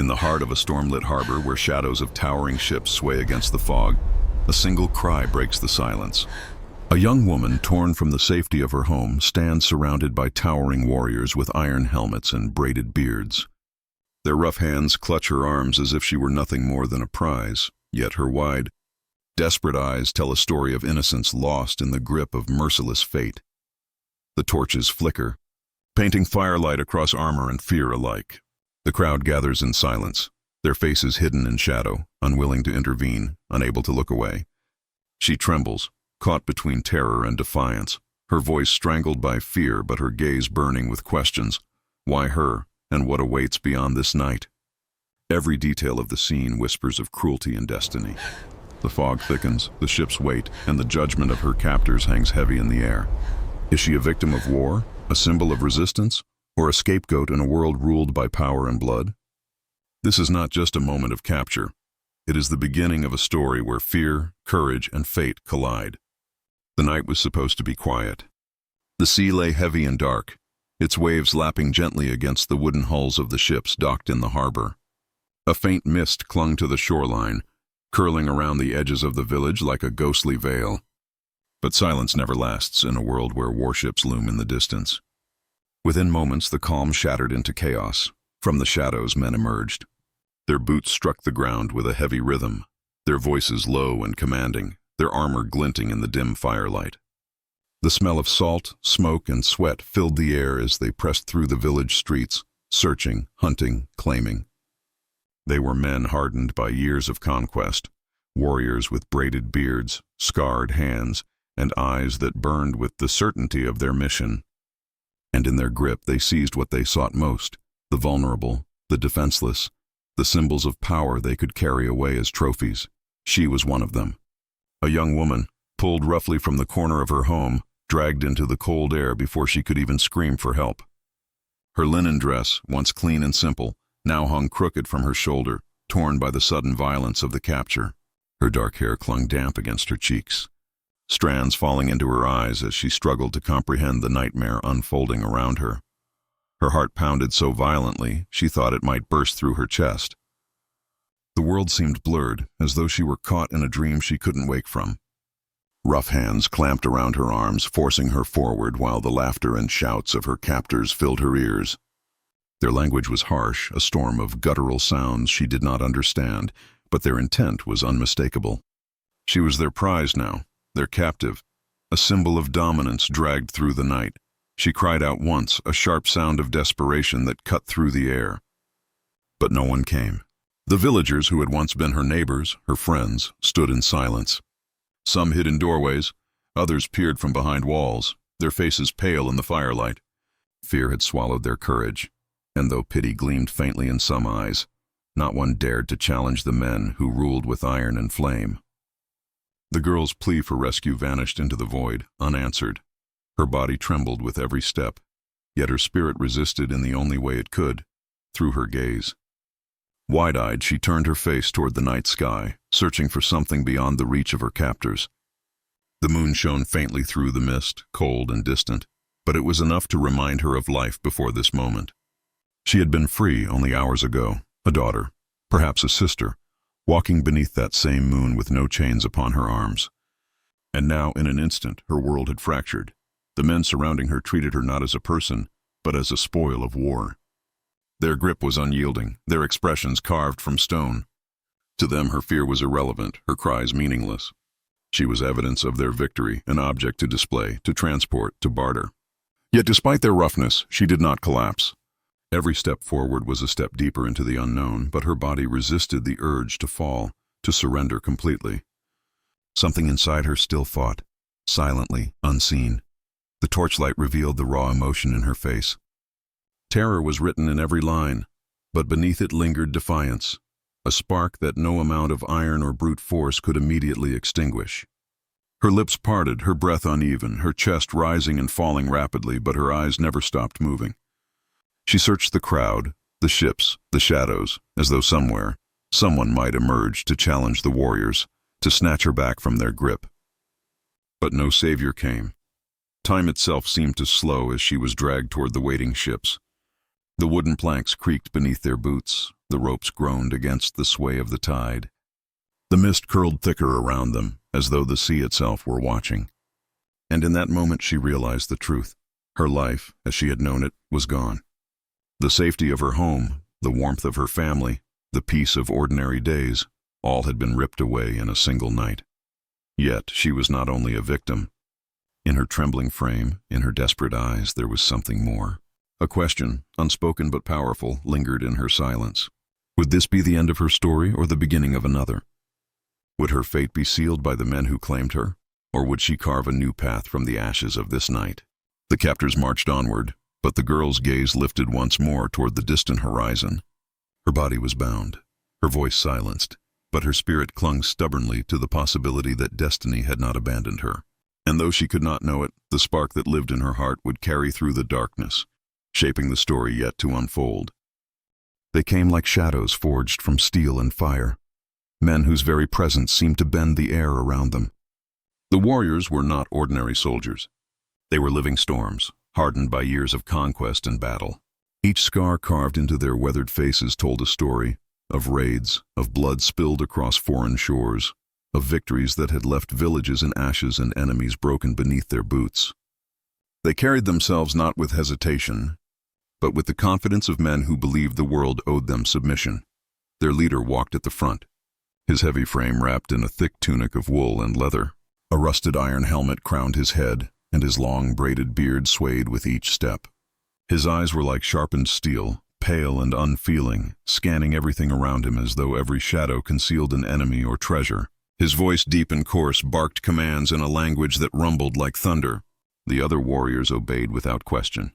In the heart of a storm-lit harbor where shadows of towering ships sway against the fog, a single cry breaks the silence. A young woman, torn from the safety of her home, stands surrounded by towering warriors with iron helmets and braided beards. Their rough hands clutch her arms as if she were nothing more than a prize, yet her wide, desperate eyes tell a story of innocence lost in the grip of merciless fate. The torches flicker, painting firelight across armor and fear alike. The crowd gathers in silence, their faces hidden in shadow, unwilling to intervene, unable to look away. She trembles, caught between terror and defiance, her voice strangled by fear but her gaze burning with questions. Why her, and what awaits beyond this night? Every detail of the scene whispers of cruelty and destiny. The fog thickens, the ships wait, and the judgment of her captors hangs heavy in the air. Is she a victim of war, a symbol of resistance, or a scapegoat in a world ruled by power and blood? This is not just a moment of capture. It is the beginning of a story where fear, courage, and fate collide. The night was supposed to be quiet. The sea lay heavy and dark, its waves lapping gently against the wooden hulls of the ships docked in the harbor. A faint mist clung to the shoreline, curling around the edges of the village like a ghostly veil. But silence never lasts in a world where warships loom in the distance. Within moments, the calm shattered into chaos. From the shadows, men emerged. Their boots struck the ground with a heavy rhythm, their voices low and commanding, their armor glinting in the dim firelight. The smell of salt, smoke, and sweat filled the air as they pressed through the village streets, searching, hunting, claiming. They were men hardened by years of conquest, warriors with braided beards, scarred hands, and eyes that burned with the certainty of their mission. And in their grip they seized what they sought most, the vulnerable, the defenseless, the symbols of power they could carry away as trophies. She was one of them. A young woman, pulled roughly from the corner of her home, dragged into the cold air before she could even scream for help. Her linen dress, once clean and simple, now hung crooked from her shoulder, torn by the sudden violence of the capture. Her dark hair clung damp against her cheeks, strands falling into her eyes as she struggled to comprehend the nightmare unfolding around her. Her heart pounded so violently she thought it might burst through her chest. The world seemed blurred, as though she were caught in a dream she couldn't wake from. Rough hands clamped around her arms, forcing her forward while the laughter and shouts of her captors filled her ears. Their language was harsh, a storm of guttural sounds she did not understand, but their intent was unmistakable. She was their prize now, their captive, a symbol of dominance dragged through the night. She cried out once, a sharp sound of desperation that cut through the air. But no one came. The villagers who had once been her neighbors, her friends, stood in silence. Some hid in doorways, others peered from behind walls, their faces pale in the firelight. Fear had swallowed their courage, and though pity gleamed faintly in some eyes, not one dared to challenge the men who ruled with iron and flame. The girl's plea for rescue vanished into the void, unanswered. Her body trembled with every step, yet her spirit resisted in the only way it could, through her gaze. Wide-eyed, she turned her face toward the night sky, searching for something beyond the reach of her captors. The moon shone faintly through the mist, cold and distant, but it was enough to remind her of life before this moment. She had been free only hours ago, a daughter, perhaps a sister, walking beneath that same moon with no chains upon her arms. And now, in an instant, her world had fractured. The men surrounding her treated her not as a person, but as a spoil of war. Their grip was unyielding, their expressions carved from stone. To them her fear was irrelevant, her cries meaningless. She was evidence of their victory, an object to display, to transport, to barter. Yet despite their roughness, she did not collapse. Every step forward was a step deeper into the unknown, but her body resisted the urge to fall, to surrender completely. Something inside her still fought, silently, unseen. The torchlight revealed the raw emotion in her face. Terror was written in every line, but beneath it lingered defiance, a spark that no amount of iron or brute force could immediately extinguish. Her lips parted, her breath uneven, her chest rising and falling rapidly, but her eyes never stopped moving. She searched the crowd, the ships, the shadows, as though somewhere, someone might emerge to challenge the warriors, to snatch her back from their grip. But no savior came. Time itself seemed to slow as she was dragged toward the waiting ships. The wooden planks creaked beneath their boots, The ropes groaned against the sway of the tide. The mist curled thicker around them, as though the sea itself were watching. And in that moment she realized the truth. Her life, as she had known it, was gone. The safety of her home, the warmth of her family, the peace of ordinary days, all had been ripped away in a single night. Yet she was not only a victim. In her trembling frame, in her desperate eyes, there was something more. A question, unspoken but powerful, lingered in her silence. Would this be the end of her story or the beginning of another? Would her fate be sealed by the men who claimed her, or would she carve a new path from the ashes of this night? The captors marched onward, but the girl's gaze lifted once more toward the distant horizon. Her body was bound, her voice silenced, but her spirit clung stubbornly to the possibility that destiny had not abandoned her. And though she could not know it, the spark that lived in her heart would carry through the darkness, shaping the story yet to unfold. They came like shadows forged from steel and fire, men whose very presence seemed to bend the air around them. The warriors were not ordinary soldiers. They were living storms, hardened by years of conquest and battle. Each scar carved into their weathered faces told a story of raids, of blood spilled across foreign shores, of victories that had left villages in ashes and enemies broken beneath their boots. They carried themselves not with hesitation, but with the confidence of men who believed the world owed them submission. Their leader walked at the front, his heavy frame wrapped in a thick tunic of wool and leather. A rusted iron helmet crowned his head, and his long braided beard swayed with each step. His eyes were like sharpened steel, pale and unfeeling, scanning everything around him as though every shadow concealed an enemy or treasure. His voice, deep and coarse, barked commands in a language that rumbled like thunder. The other warriors obeyed without question.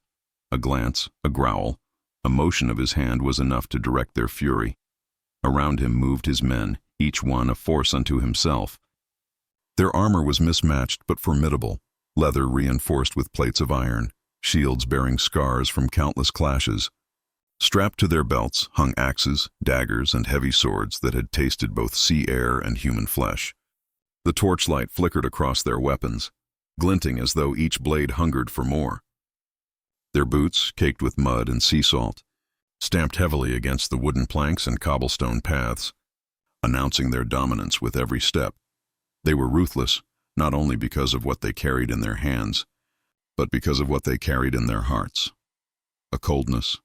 A glance, a growl, a motion of his hand was enough to direct their fury. Around him moved his men, each one a force unto himself. Their armor was mismatched but formidable, leather reinforced with plates of iron, shields bearing scars from countless clashes. Strapped to their belts hung axes, daggers, and heavy swords that had tasted both sea air and human flesh. The torchlight flickered across their weapons, glinting as though each blade hungered for more. Their boots, caked with mud and sea salt, stamped heavily against the wooden planks and cobblestone paths, announcing their dominance with every step. They were ruthless, not only because of what they carried in their hands, but because of what they carried in their hearts. A coldness,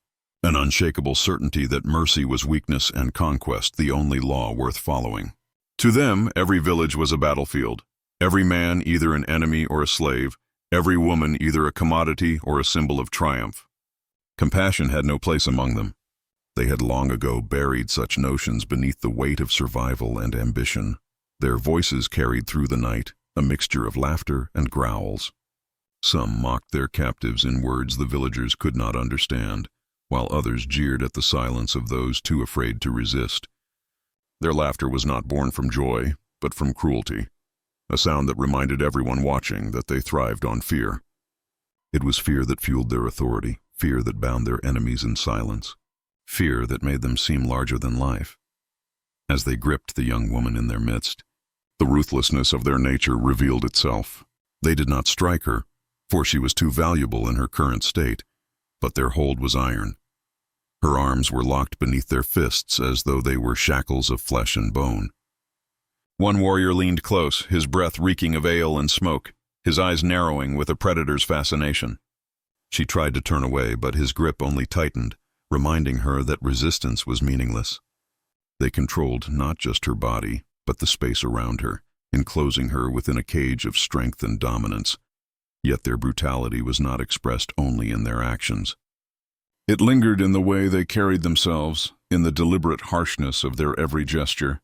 an unshakable certainty that mercy was weakness and conquest the only law worth following. To them, every village was a battlefield, every man either an enemy or a slave, every woman either a commodity or a symbol of triumph. Compassion had no place among them. They had long ago buried such notions beneath the weight of survival and ambition. Their voices carried through the night, a mixture of laughter and growls. Some mocked their captives in words the villagers could not understand, while others jeered at the silence of those too afraid to resist. Their laughter was not born from joy, but from cruelty, a sound that reminded everyone watching that they thrived on fear. It was fear that fueled their authority, fear that bound their enemies in silence, fear that made them seem larger than life. As they gripped the young woman in their midst, the ruthlessness of their nature revealed itself. They did not strike her, for she was too valuable in her current state, but their hold was iron. Her arms were locked beneath their fists as though they were shackles of flesh and bone. One warrior leaned close, his breath reeking of ale and smoke, his eyes narrowing with a predator's fascination. She tried to turn away, but his grip only tightened, reminding her that resistance was meaningless. They controlled not just her body, but the space around her, enclosing her within a cage of strength and dominance. Yet their brutality was not expressed only in their actions. It lingered in the way they carried themselves, in the deliberate harshness of their every gesture.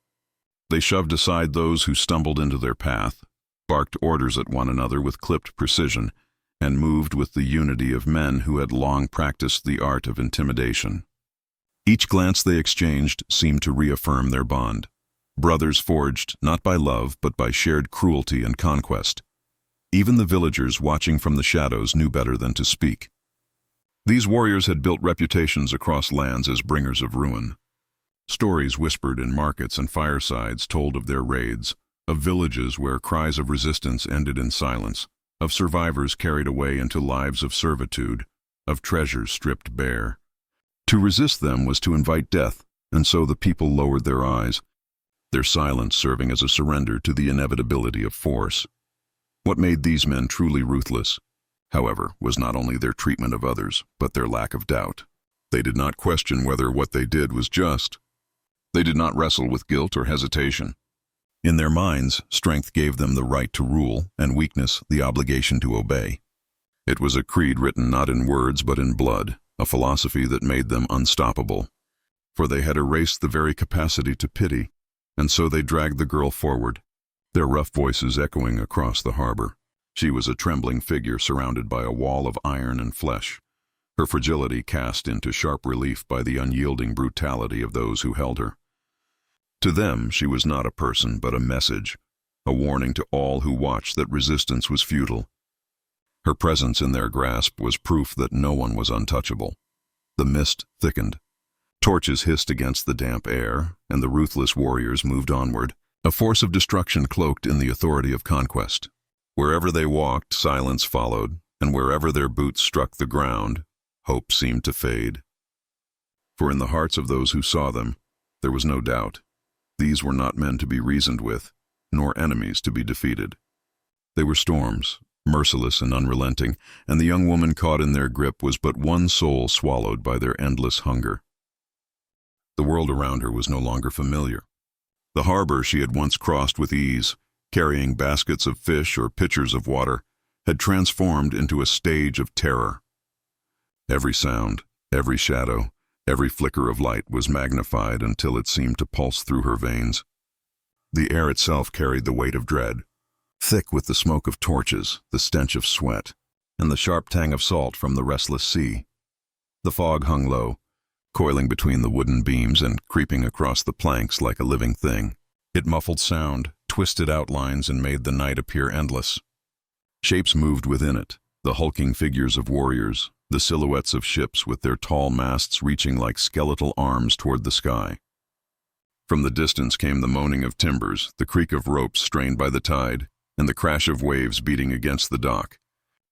They shoved aside those who stumbled into their path, barked orders at one another with clipped precision, and moved with the unity of men who had long practiced the art of intimidation. Each glance they exchanged seemed to reaffirm their bond. Brothers forged not by love but by shared cruelty and conquest. Even the villagers watching from the shadows knew better than to speak. These warriors had built reputations across lands as bringers of ruin. Stories whispered in markets and firesides told of their raids, of villages where cries of resistance ended in silence, of survivors carried away into lives of servitude, of treasures stripped bare. To resist them was to invite death, and so the people lowered their eyes, their silence serving as a surrender to the inevitability of force. What made these men truly ruthless, however, was not only their treatment of others, but their lack of doubt. They did not question whether what they did was just. They did not wrestle with guilt or hesitation. In their minds, strength gave them the right to rule, and weakness the obligation to obey. It was a creed written not in words but in blood, a philosophy that made them unstoppable. For they had erased the very capacity to pity, and so they dragged the girl forward, their rough voices echoing across the harbor. She was a trembling figure surrounded by a wall of iron and flesh, her fragility cast into sharp relief by the unyielding brutality of those who held her. To them, she was not a person but a message, a warning to all who watched that resistance was futile. Her presence in their grasp was proof that no one was untouchable. The mist thickened. Torches hissed against the damp air, and the ruthless warriors moved onward, a force of destruction cloaked in the authority of conquest. Wherever they walked, silence followed, and wherever their boots struck the ground, hope seemed to fade. For in the hearts of those who saw them, there was no doubt. These were not men to be reasoned with, nor enemies to be defeated. They were storms, merciless and unrelenting, and the young woman caught in their grip was but one soul swallowed by their endless hunger. The world around her was no longer familiar. The harbor she had once crossed with ease, carrying baskets of fish or pitchers of water, had transformed into a stage of terror. Every sound, every shadow, every flicker of light was magnified until it seemed to pulse through her veins. The air itself carried the weight of dread, thick with the smoke of torches, the stench of sweat, and the sharp tang of salt from the restless sea. The fog hung low, coiling between the wooden beams and creeping across the planks like a living thing. It muffled sound, twisted outlines, and made the night appear endless. Shapes moved within it, the hulking figures of warriors, the silhouettes of ships with their tall masts reaching like skeletal arms toward the sky. From the distance came the moaning of timbers, the creak of ropes strained by the tide, and the crash of waves beating against the dock.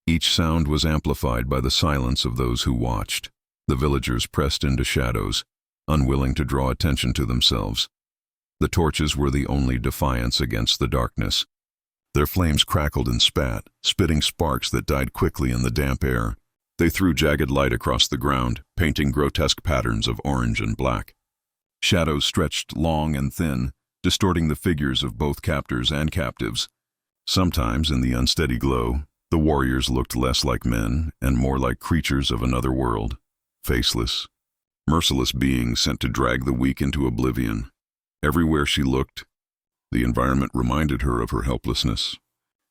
Each sound was amplified by the silence of those who watched. The villagers pressed into shadows, unwilling to draw attention to themselves. The torches were the only defiance against the darkness. Their flames crackled and spat, spitting sparks that died quickly in the damp air. They threw jagged light across the ground, painting grotesque patterns of orange and black. Shadows stretched long and thin, distorting the figures of both captors and captives. Sometimes, in the unsteady glow, the warriors looked less like men and more like creatures of another world, faceless, merciless beings sent to drag the weak into oblivion. Everywhere she looked, the environment reminded her of her helplessness.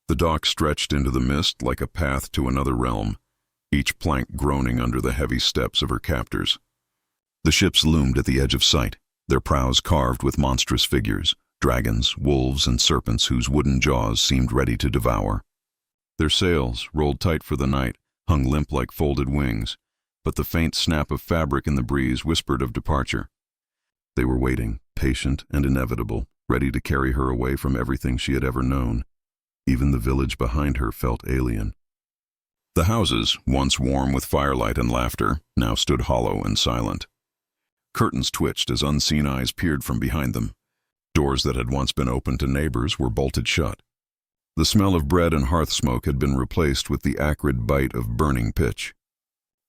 The dock stretched into the mist like a path to another realm, each plank groaning under the heavy steps of her captors. The ships loomed at the edge of sight, their prows carved with monstrous figures, dragons, wolves, and serpents whose wooden jaws seemed ready to devour. Their sails, rolled tight for the night, hung limp like folded wings, but the faint snap of fabric in the breeze whispered of departure. They were waiting, patient and inevitable, ready to carry her away from everything she had ever known. Even the village behind her felt alien. The houses, once warm with firelight and laughter, now stood hollow and silent. Curtains twitched as unseen eyes peered from behind them. Doors that had once been open to neighbors were bolted shut. The smell of bread and hearth smoke had been replaced with the acrid bite of burning pitch.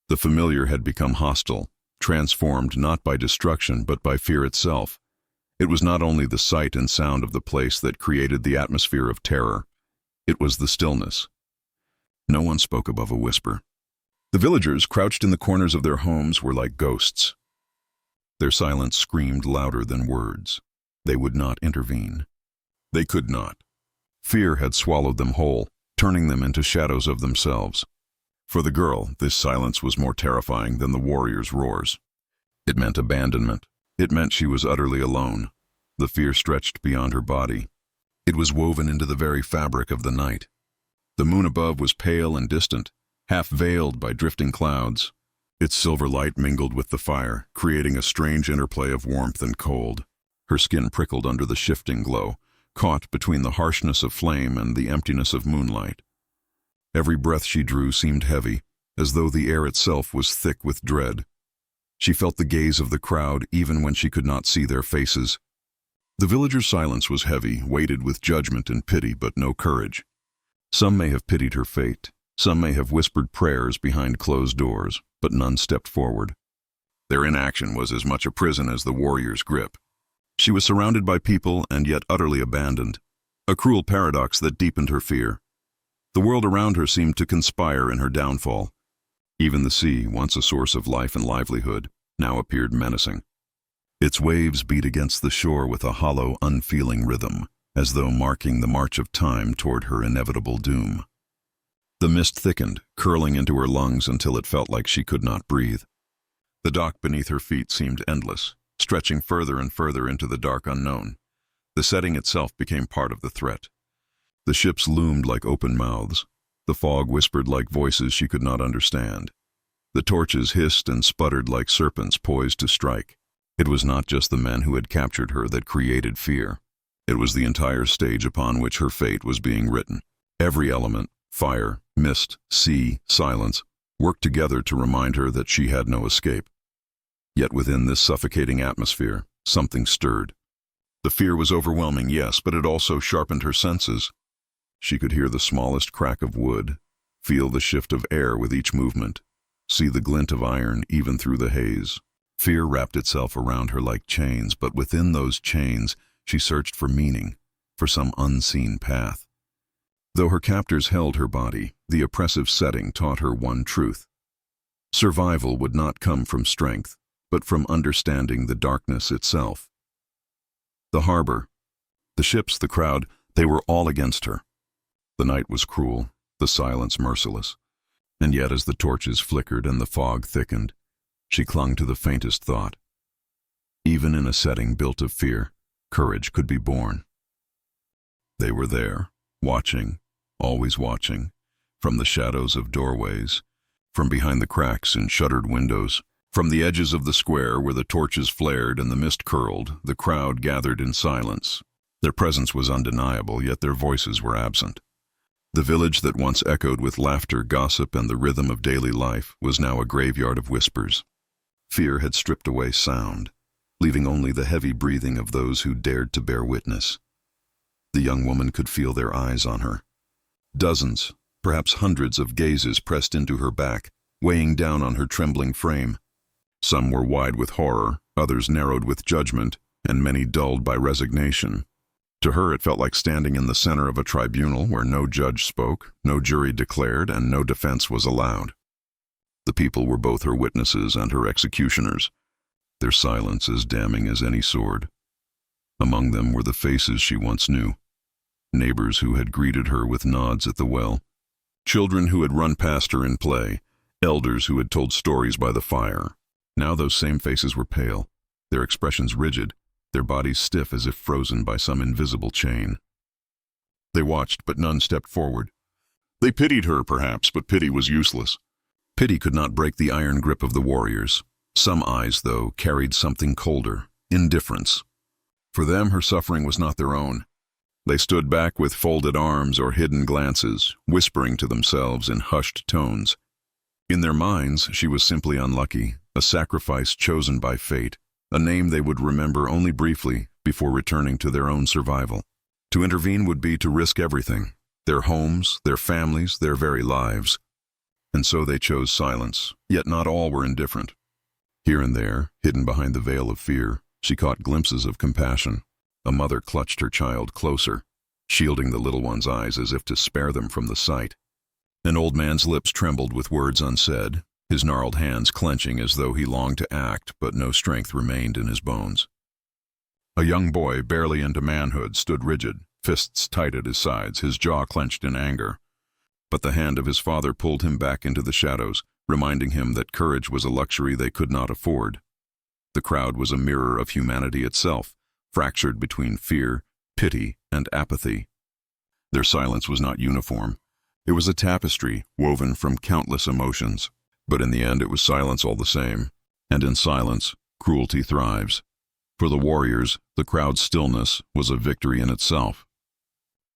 The familiar had become hostile, transformed not by destruction but by fear itself. It was not only the sight and sound of the place that created the atmosphere of terror. It was the stillness. No one spoke above a whisper. The villagers, crouched in the corners of their homes, were like ghosts. Their silence screamed louder than words. They would not intervene. They could not. Fear had swallowed them whole, turning them into shadows of themselves. For the girl, this silence was more terrifying than the warriors' roars. It meant abandonment. It meant she was utterly alone. The fear stretched beyond her body. It was woven into the very fabric of the night. The moon above was pale and distant, half veiled by drifting clouds. Its silver light mingled with the fire, creating a strange interplay of warmth and cold. Her skin prickled under the shifting glow, caught between the harshness of flame and the emptiness of moonlight. Every breath she drew seemed heavy, as though the air itself was thick with dread. She felt the gaze of the crowd even when she could not see their faces. The villagers' silence was heavy, weighted with judgment and pity, but no courage. Some may have pitied her fate. Some may have whispered prayers behind closed doors, but none stepped forward. Their inaction was as much a prison as the warrior's grip. She was surrounded by people and yet utterly abandoned, a cruel paradox that deepened her fear. The world around her seemed to conspire in her downfall. Even the sea, once a source of life and livelihood, now appeared menacing. Its waves beat against the shore with a hollow, unfeeling rhythm, as though marking the march of time toward her inevitable doom. The mist thickened, curling into her lungs until it felt like she could not breathe. The dock beneath her feet seemed endless, stretching further and further into the dark unknown. The setting itself became part of the threat. The ships loomed like open mouths. The fog whispered like voices she could not understand. The torches hissed and sputtered like serpents poised to strike. It was not just the men who had captured her that created fear. It was the entire stage upon which her fate was being written. Every element, fire, mist, sea, silence, worked together to remind her that she had no escape. Yet within this suffocating atmosphere, something stirred. The fear was overwhelming, yes, but it also sharpened her senses. She could hear the smallest crack of wood, feel the shift of air with each movement, see the glint of iron even through the haze. Fear wrapped itself around her like chains, but within those chains she searched for meaning, for some unseen path. Though her captors held her body, the oppressive setting taught her one truth. Survival would not come from strength, but from understanding the darkness itself. The harbor, the ships, the crowd, they were all against her. The night was cruel, the silence merciless, and yet as the torches flickered and the fog thickened, she clung to the faintest thought. Even in a setting built of fear, courage could be born. They were there, watching, always watching, from the shadows of doorways, from behind the cracks in shuttered windows, from the edges of the square where the torches flared and the mist curled, the crowd gathered in silence. Their presence was undeniable, yet their voices were absent. The village that once echoed with laughter, gossip, and the rhythm of daily life was now a graveyard of whispers. Fear had stripped away sound, leaving only the heavy breathing of those who dared to bear witness. The young woman could feel their eyes on her. Dozens, perhaps hundreds of gazes pressed into her back, weighing down on her trembling frame. Some were wide with horror, others narrowed with judgment, and many dulled by resignation. To her it felt like standing in the center of a tribunal where no judge spoke, no jury declared, and no defense was allowed. The people were both her witnesses and her executioners, their silence as damning as any sword. Among them were the faces she once knew, neighbors who had greeted her with nods at the well, children who had run past her in play, elders who had told stories by the fire. Now those same faces were pale, their expressions rigid, their bodies stiff as if frozen by some invisible chain. They watched, but none stepped forward. They pitied her, perhaps, but pity was useless. Pity could not break the iron grip of the warriors. Some eyes, though, carried something colder, indifference. For them, her suffering was not their own. They stood back with folded arms or hidden glances, whispering to themselves in hushed tones. In their minds, she was simply unlucky, a sacrifice chosen by fate, a name they would remember only briefly before returning to their own survival. To intervene would be to risk everything, their homes, their families, their very lives. And so they chose silence, yet not all were indifferent. Here and there, hidden behind the veil of fear, she caught glimpses of compassion. A mother clutched her child closer, shielding the little one's eyes as if to spare them from the sight. An old man's lips trembled with words unsaid, his gnarled hands clenching as though he longed to act, but no strength remained in his bones. A young boy, barely into manhood, stood rigid, fists tight at his sides, his jaw clenched in anger. But the hand of his father pulled him back into the shadows, reminding him that courage was a luxury they could not afford. The crowd was a mirror of humanity itself, fractured between fear, pity, and apathy. Their silence was not uniform. It was a tapestry woven from countless emotions. But in the end it was silence all the same, and in silence, cruelty thrives. For the warriors, the crowd's stillness was a victory in itself.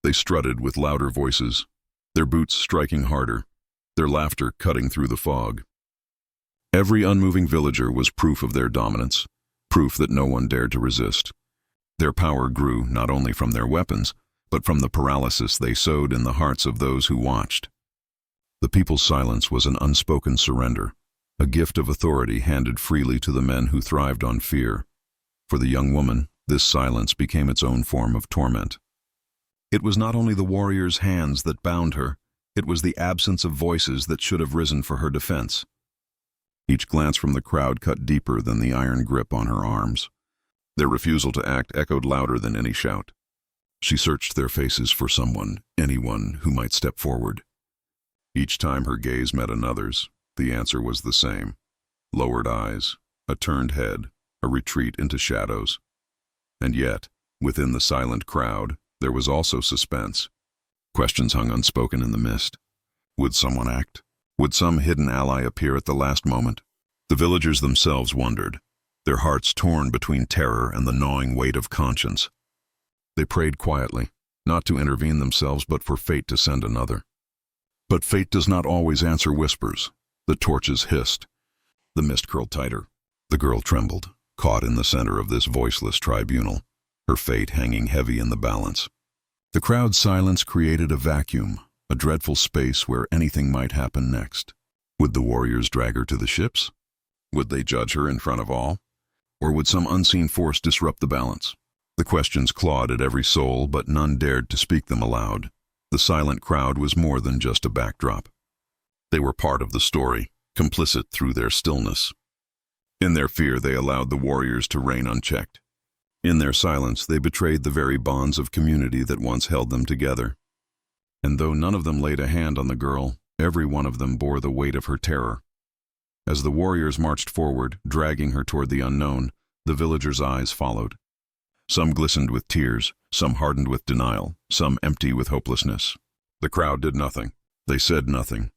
They strutted with louder voices, their boots striking harder, their laughter cutting through the fog. Every unmoving villager was proof of their dominance, proof that no one dared to resist. Their power grew not only from their weapons, but from the paralysis they sowed in the hearts of those who watched. The people's silence was an unspoken surrender, a gift of authority handed freely to the men who thrived on fear. For the young woman, this silence became its own form of torment. It was not only the warrior's hands that bound her, it was the absence of voices that should have risen for her defense. Each glance from the crowd cut deeper than the iron grip on her arms. Their refusal to act echoed louder than any shout. She searched their faces for someone, anyone who might step forward. Each time her gaze met another's, the answer was the same. Lowered eyes, a turned head, a retreat into shadows. And yet, within the silent crowd, there was also suspense. Questions hung unspoken in the mist. Would someone act? Would some hidden ally appear at the last moment? The villagers themselves wondered, their hearts torn between terror and the gnawing weight of conscience. They prayed quietly, not to intervene themselves but for fate to send another. But fate does not always answer whispers. The torches hissed. The mist curled tighter. The girl trembled, caught in the center of this voiceless tribunal, her fate hanging heavy in the balance. The crowd's silence created a vacuum, a dreadful space where anything might happen next. Would the warriors drag her to the ships? Would they judge her in front of all? Or would some unseen force disrupt the balance? The questions clawed at every soul, but none dared to speak them aloud. The silent crowd was more than just a backdrop. They were part of the story, complicit through their stillness. In their fear, they allowed the warriors to reign unchecked. In their silence, they betrayed the very bonds of community that once held them together. And though none of them laid a hand on the girl, every one of them bore the weight of her terror. As the warriors marched forward, dragging her toward the unknown, the villagers' eyes followed. Some glistened with tears, some hardened with denial, some empty with hopelessness. The crowd did nothing. They said nothing.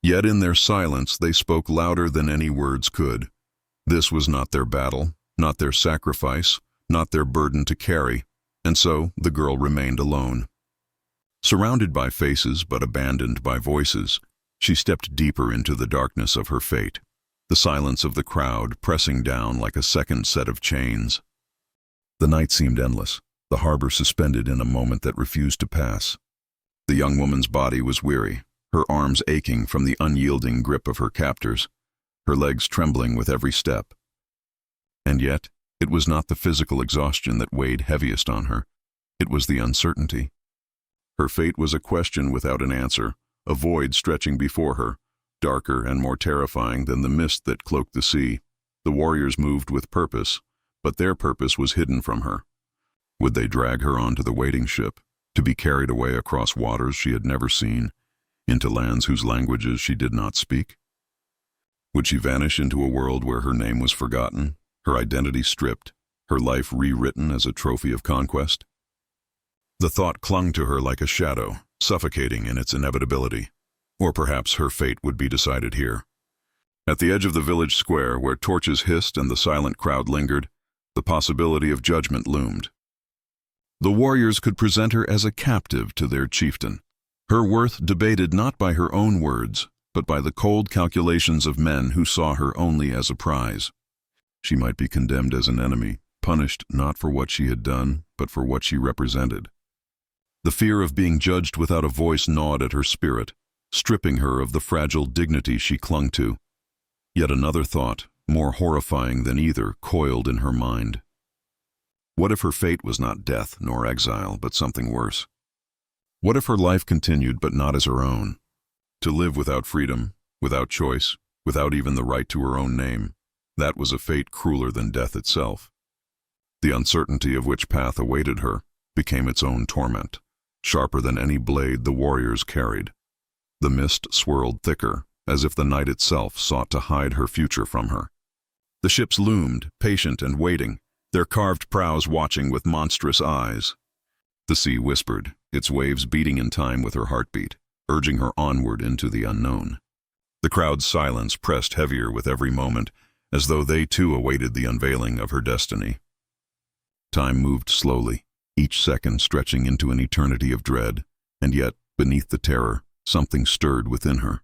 Yet in their silence, they spoke louder than any words could. This was not their battle, not their sacrifice, not their burden to carry, and so the girl remained alone. Surrounded by faces but abandoned by voices, she stepped deeper into the darkness of her fate, the silence of the crowd pressing down like a second set of chains. The night seemed endless, the harbor suspended in a moment that refused to pass. The young woman's body was weary, her arms aching from the unyielding grip of her captors, her legs trembling with every step. And yet, it was not the physical exhaustion that weighed heaviest on her. It was the uncertainty. Her fate was a question without an answer, a void stretching before her, darker and more terrifying than the mist that cloaked the sea. The warriors moved with purpose, but their purpose was hidden from her. Would they drag her onto the waiting ship, to be carried away across waters she had never seen, into lands whose languages she did not speak? Would she vanish into a world where her name was forgotten, her identity stripped, her life rewritten as a trophy of conquest? The thought clung to her like a shadow, suffocating in its inevitability. Or perhaps her fate would be decided here. At the edge of the village square, where torches hissed and the silent crowd lingered, the possibility of judgment loomed. The warriors could present her as a captive to their chieftain, her worth debated not by her own words, but by the cold calculations of men who saw her only as a prize. She might be condemned as an enemy, punished not for what she had done, but for what she represented. The fear of being judged without a voice gnawed at her spirit, stripping her of the fragile dignity she clung to. Yet another thought, more horrifying than either, coiled in her mind. What if her fate was not death nor exile, but something worse? What if her life continued but not as her own? To live without freedom, without choice, without even the right to her own name, that was a fate crueler than death itself. The uncertainty of which path awaited her became its own torment, sharper than any blade the warriors carried. The mist swirled thicker, as if the night itself sought to hide her future from her. The ships loomed, patient and waiting, their carved prows watching with monstrous eyes. The sea whispered, its waves beating in time with her heartbeat, urging her onward into the unknown. The crowd's silence pressed heavier with every moment, as though they too awaited the unveiling of her destiny. Time moved slowly, each second stretching into an eternity of dread, and yet, beneath the terror, something stirred within her.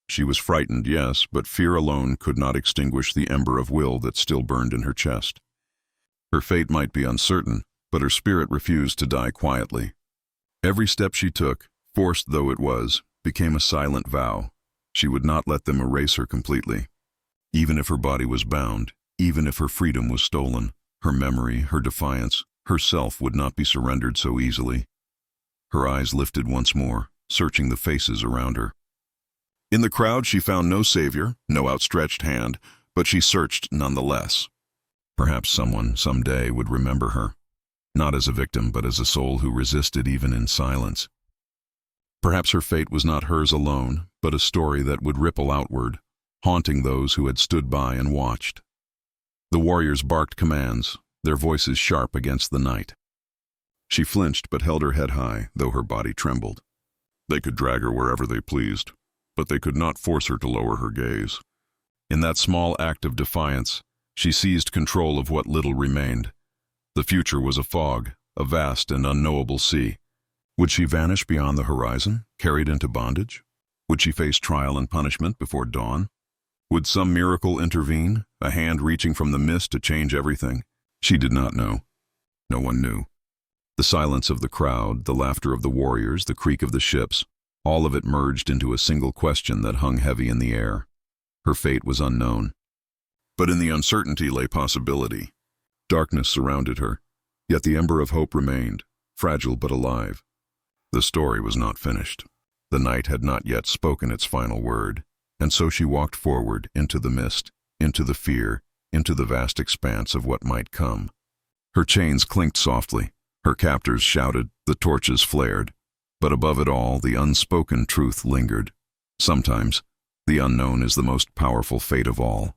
She was frightened, yes, but fear alone could not extinguish the ember of will that still burned in her chest. Her fate might be uncertain, but her spirit refused to die quietly. Every step she took, forced though it was, became a silent vow. She would not let them erase her completely. Even if her body was bound, even if her freedom was stolen, her memory, her defiance, herself would not be surrendered so easily. Her eyes lifted once more, searching the faces around her. In the crowd she found no savior, no outstretched hand, but she searched nonetheless. Perhaps someone, someday, would remember her, not as a victim but as a soul who resisted even in silence. Perhaps her fate was not hers alone, but a story that would ripple outward, haunting those who had stood by and watched. The warriors barked commands, their voices sharp against the night. She flinched but held her head high, though her body trembled. They could drag her wherever they pleased, but they could not force her to lower her gaze. In that small act of defiance, she seized control of what little remained. The future was a fog, a vast and unknowable sea. Would she vanish beyond the horizon, carried into bondage? Would she face trial and punishment before dawn? Would some miracle intervene, a hand reaching from the mist to change everything? She did not know. No one knew. The silence of the crowd, the laughter of the warriors, the creak of the ships, all of it merged into a single question that hung heavy in the air. Her fate was unknown. But in the uncertainty lay possibility. Darkness surrounded her, yet the ember of hope remained, fragile but alive. The story was not finished. The night had not yet spoken its final word, and so she walked forward into the mist, into the fear, into the vast expanse of what might come. Her chains clinked softly, her captors shouted, the torches flared, but above it all the unspoken truth lingered. Sometimes, the unknown is the most powerful fate of all.